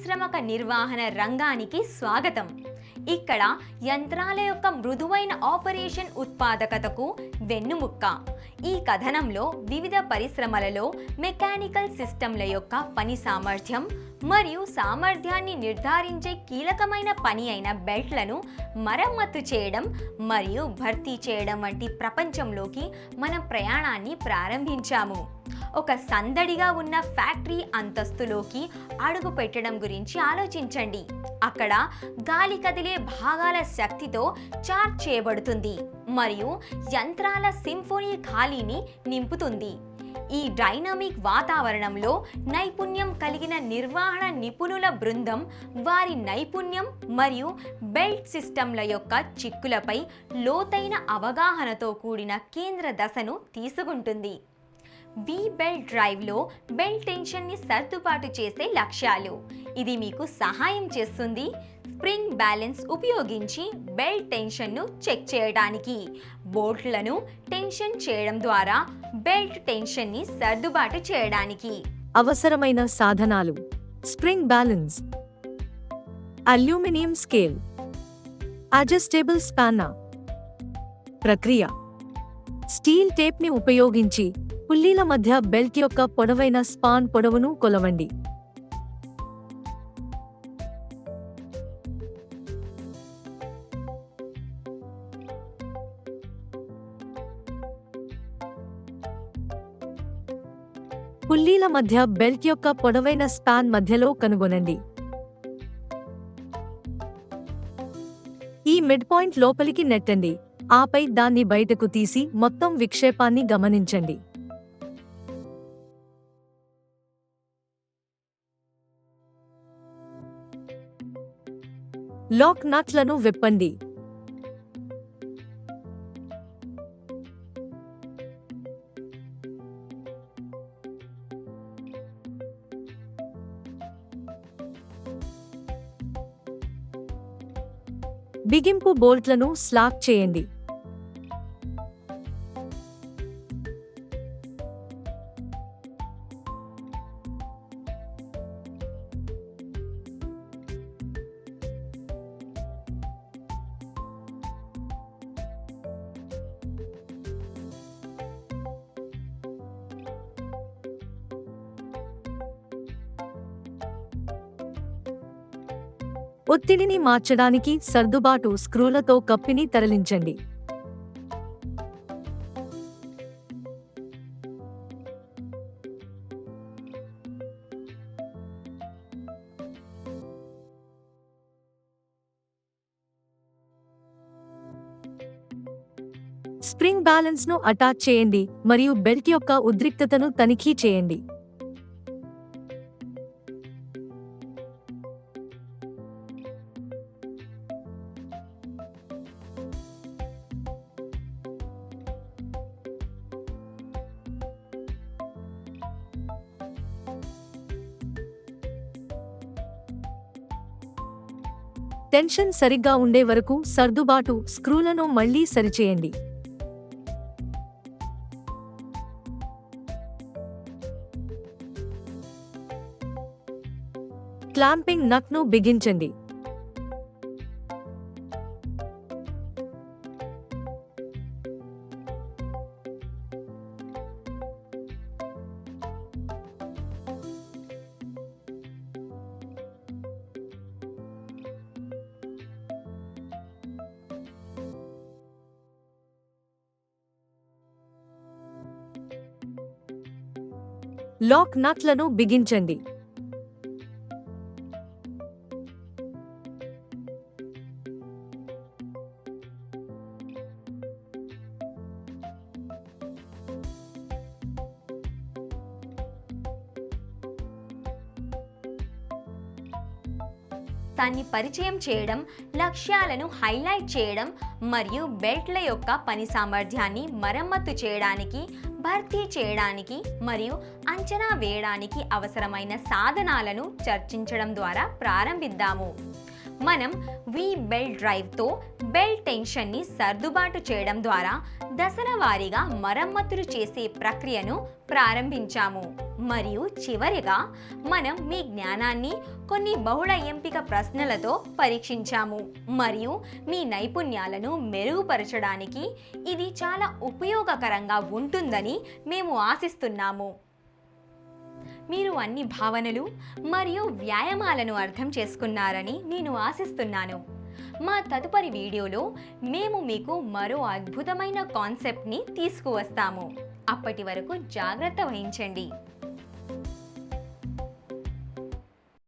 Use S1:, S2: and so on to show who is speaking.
S1: పారిశ్రామిక నిర్వహణ రంగానికి స్వాగతం. ఇక్కడ యంత్రాల యొక్క మృదువైన ఆపరేషన్ ఉత్పాదకతకు వెన్నుముక్క. ఈ కథనంలో వివిధ పరిశ్రమలలో మెకానికల్ సిస్టంల యొక్క పని సామర్థ్యం మరియు సామర్థ్యాన్ని నిర్ధారించే కీలకమైన పని అయిన బెల్ట్లను మరమ్మతు చేయడం మరియు భర్తీ చేయడం వంటి ప్రపంచంలోకి మన ప్రయాణాన్ని ప్రారంభించాము. ఒక సందడిగా ఉన్న ఫ్యాక్టరీ అంతస్తులోకి అడుగు పెట్టడం గురించి ఆలోచించండి. అక్కడ గాలి కదిలే భాగాల శక్తితో చార్జ్ చేయబడుతుంది మరియు యంత్రాల సింఫోనీ ఖాళీని నింపుతుంది. ఈ డైనమిక్ వాతావరణంలో నైపుణ్యం కలిగిన నిర్వహణ నిపుణుల బృందం వారి నైపుణ్యం మరియు బెల్ట్ సిస్టంల యొక్క చిక్కులపై లోతైన అవగాహనతో కూడిన కేంద్ర దశను తీసుకుంటుంది. వి బెల్ట్ డ్రైవ్లో బెల్ట్ టెన్షన్ని సర్దుబాటు చేసే లక్ష్యాలు. ఇది మీకు సహాయం చేస్తుంది స్ప్రింగ్ బ్యాలెన్స్ ఉపయోగించి బెల్ట్ టెన్షన్ను చెక్ చేయడానికి. బోల్ట్లను టెన్షన్ చేయడం ద్వారా బెల్ట్ టెన్షన్ని సర్దుబాటు చేయడానికి
S2: అవసరమైన సాధనాలు: spring balance, aluminium scale, adjustable spanner. ప్రక్రియ: స్టీల్ టేప్ని ఉపయోగించి పుల్లీల మధ్య బెల్ట్ యొక్క పొడవైన స్పాన్ పొడవును కొలవండి. పుల్లీల మధ్య బెల్ట్ యొక్క పొడవైన స్పాన్ మధ్యలో కనుగొనండి. ఈ మిడ్ పాయింట్ లోపలికి నెట్టండి, ఆపై దాన్ని బయటకు తీసి మొత్తం విక్షేపాన్ని గమనించండి. లాక్ నట్లను విప్పండి. బిగింపు బోల్ట్లను స్లాక్ చేయండి. ఒత్తిడిని మార్చడానికి సర్దుబాటు స్క్రూలతో కప్పిని తరలించండి. స్ప్రింగ్ బ్యాలెన్స్ను అటాచ్ చేయండి మరియు బెల్ట్ యొక్క ఉద్రిక్తతను తనిఖీ చేయండి. టెన్షన్ సరిగ్గా ఉండే వరకు సర్దుబాటు స్క్రూలను మళ్లీ సరిచేయండి. క్లాంపింగ్ నట్ను బిగించండి. లాక్ నట్లను బిగించండి.
S1: దాన్ని పరిచయం చేయడం, లక్ష్యాలను హైలైట్ చేయడం మరియు బెల్ట్ల యొక్క పని సామర్థ్యాన్ని మరమ్మతు చేయడానికి, భర్తీ చేయడానికి మరియు అంచనా వేయడానికి అవసరమైన సాధనాలను చర్చించడం ద్వారా ప్రారంభిద్దాము. మనం వి బెల్ట్ డ్రైవ్తో బెల్ట్ టెన్షన్ని సర్దుబాటు చేయడం ద్వారా దశల వారీగా మరమ్మతులు చేసే ప్రక్రియను ప్రారంభించాము. మరియు చివరిగా మనం మీ జ్ఞానాన్ని కొన్ని బహుళ ఎంపిక ప్రశ్నలతో పరీక్షించాము మరియు మీ నైపుణ్యాలను మెరుగుపరచడానికి ఇది చాలా ఉపయోగకరంగా ఉంటుందని మేము ఆశిస్తున్నాము. మీరు అన్ని భావనలు మరియు వ్యాయామాలను అర్థం చేసుకున్నారని నేను ఆశిస్తున్నాను. మా తదుపరి వీడియోలో మేము మీకు మరో అద్భుతమైన కాన్సెప్ట్ని తీసుకువస్తాము. అప్పటి వరకు జాగ్రత్త వహించండి.